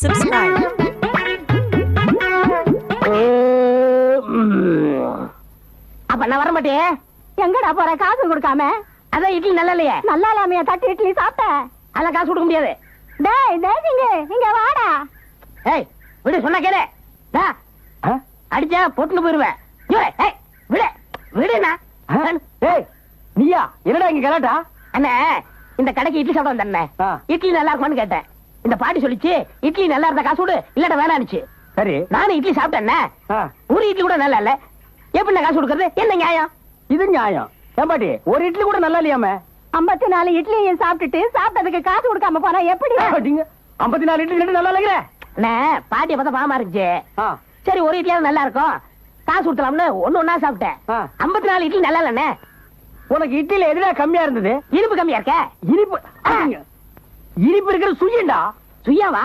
subscribe. அப்ப நான் வர மாட்டேன். எங்கடா போற காசு கொடுக்காம? அதான் இட்லி நல்லா இல்லையே. நல்லா இல்லாமையா தட்டு இட்லி சாப்பிட்ட? அதான் காசு கொடுக்க முடியாது. டேய் தேசிங்க இங்க வாடா. ஏய் விடு, சொன்னா கேளு. அடிச்சா பொட்டுன்னு போயிருவேன். ஏய் விடு விடுண்ணா. ஏய் நீயா என்னடா இங்க கலாட்டா? அண்ணே இந்த கடைக்கு இட்லி சாப்பிட வந்தேன். இட்லி நல்லா இருக்குமான்னு கேட்டேன். இந்த பாட்டி சொல்லிச்சு இட்லி நல்லா இருந்தா காசு விடு, இல்லடா வேணான்னுச்சு. சரி நானும் இட்லி சாப்பிட்டேன். ஒரு இட்லி கூட நல்லா இல்ல. எப்படி காசு கொடுக்கறது? என்ன நியாயம் இது? நியாயம் ஏம்பாட்டி, ஒரு இட்லி கூட நல்லா இல்லையாமே. 54 இட்லியும் சாப்பிட்டுட்டு சாப்பிட்டதுக்கு காசு கொடுக்காம போனா எப்படி? 54 இட்லி ரெண்டு நல்லா இல்லைங்கிற. அண்ணே பாட்டியை பார்த்தா பாவமா இருந்துச்சு. சரி ஒரு இட்லியாவது நல்லா இருக்கும், காசு கொடுத்தலாம்னு ஒண்ணு சாப்பிட்டேன். 54 இட்லி நல்லா இல்லண்ணே. உனக்கு இட்லியில எதுனா கம்மியா இருந்தது? இனிப்பு கம்மியா இருக்க. இனிப்பு இனிப்பு இருக்கிற சுயண்டா. சுயாவா?